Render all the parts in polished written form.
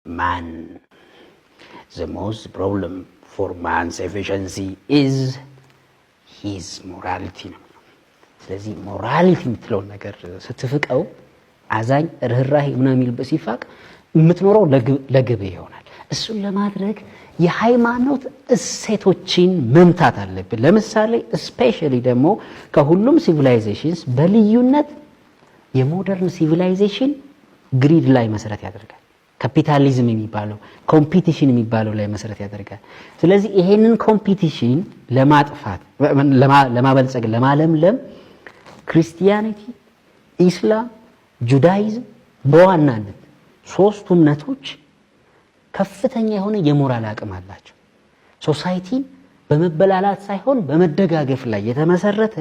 man. The most problem for man's efficiency is his morality. ስለዚህ ሞራሊቲ የምትለው ነገር ስትፍቀው አዛኝ ርህራሄ ምናምን የሚልበት ሲፋቅ የምትኖረው ለግብ ይሆናል። እሱን ለማድረግ የሃይማኖት እሴቶችን መምታት አለብን። ለምሳሌ ስፔሻሊ ደግሞ ከሁሉም ሲቪላይዜሽንስ በልዩነት የሞደርን ሲቪላይዜሽን ግሪድ ላይ መሰረት ያደርጋል። ካፒታሊዝም የሚባለው ኮምፒቲሽን የሚባለው ላይ መሰረት ያደርጋል። ስለዚህ ይሄንን ኮምፒቲሽን ለማጥፋት ለማበልጸግ ለማለምለም ክርስቲያኒቲ፣ ኢስላም፣ ጁዳይዝም በዋናነት ሶስቱ እምነቶች ከፍተኛ የሆነ የሞራል አቅም አላቸው። ሶሳይቲን በመበላላት ሳይሆን በመደጋገፍ ላይ የተመሰረተ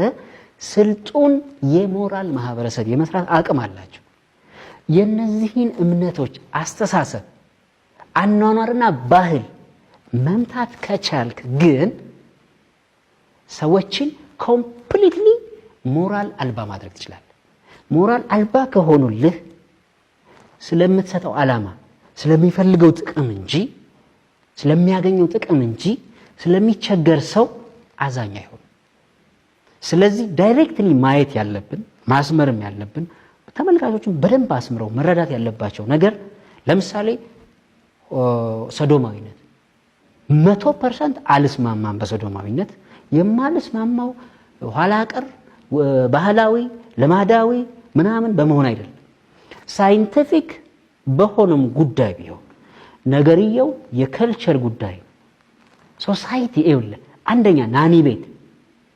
ስልጡን የሞራል ማህበረሰብ የመስራት አቅም አላቸው። የነዚህን እምነቶች አስተሳሰብ አኗኗርና ባህል መምታት ከቻልክ ግን ሰዎችን ኮምፕሊትሊ ሞራል አልባ ማድረግ ትችላለህ። ሞራል አልባ ከሆኑልህ ስለምትሰጠው ዓላማ ስለሚፈልገው ጥቅም እንጂ ስለሚያገኘው ጥቅም እንጂ ስለሚቸገር ሰው አዛኝ አይሆንም። ስለዚህ ዳይሬክትሊ ማየት ያለብን ማስመርም ያለብን ተመልካቾችን በደንብ አስምረው መረዳት ያለባቸው ነገር ለምሳሌ ሰዶማዊነት 100% አልስማማም። በሰዶማዊነት የማልስማማው ኋላ ቀር ባህላዊ ልማዳዊ ምናምን በመሆን አይደለም። ሳይንቲፊክ በሆነም ጉዳይ ቢሆን ነገርየው የከልቸር ጉዳይ ሶሳይቲ ኤውለ አንደኛ ናኒ ቤት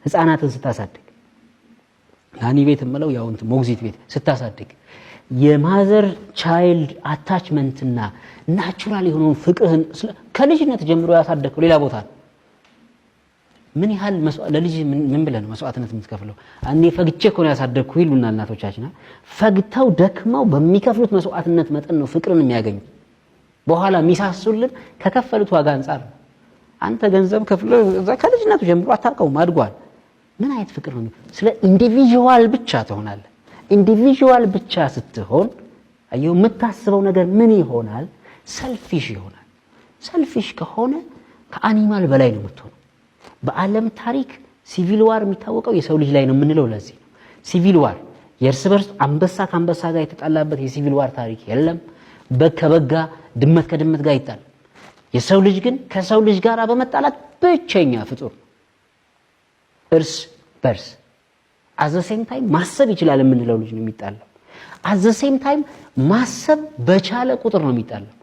ህፃናትን ስታሳድግ ናኒ ቤት ማለት ያው እንት ሞግዚት ቤት ስታሳድግ የማዘር ቻይልድ አታችመንትና ናቹራል የሆነውን ፍቅርህን ከልጅነት ጀምሮ ያሳደግከው ሌላ ቦታ ነው። ምን ያህል ለልጅ ምን ብለን መስዋዕትነት የምትከፍለው አንዴ ፈግቼ እኮ ነው ያሳደግኩ ይሉና እናቶቻችን ፈግተው ደክመው በሚከፍሉት መስዋዕትነት መጠን ነው ፍቅርን የሚያገኙት። በኋላ ሚሳሱልን ከከፈሉት ዋጋ አንፃር ነው። አንተ ገንዘብ ከፍለው ከልጅነቱ ጀምሮ አታውቀውም አድጓል። ምን አይነት ፍቅር ነው? ስለ ኢንዲቪጁዋል ብቻ ትሆናለህ። ኢንዲቪጁዋል ብቻ ስትሆን አየው የምታስበው ነገር ምን ይሆናል? ሰልፊሽ ይሆናል። ሰልፊሽ ከሆነ ከአኒማል በላይ ነው የምትሆነው። በዓለም ታሪክ ሲቪል ዋር የሚታወቀው የሰው ልጅ ላይ ነው የምንለው ለዚህ ነው። ሲቪል ዋር የእርስ በርስ አንበሳ ከአንበሳ ጋር የተጣላበት የሲቪል ዋር ታሪክ የለም። በግ ከበግ ጋር፣ ድመት ከድመት ጋር ይጣላል። የሰው ልጅ ግን ከሰው ልጅ ጋር በመጣላት ብቸኛ ፍጡር እርስ በርስ አዘ ሴም ታይም ማሰብ ይችላል የምንለው ልጅ ነው የሚጣላው። አዘ ሴም ታይም ማሰብ በቻለ ቁጥር ነው የሚጣላው።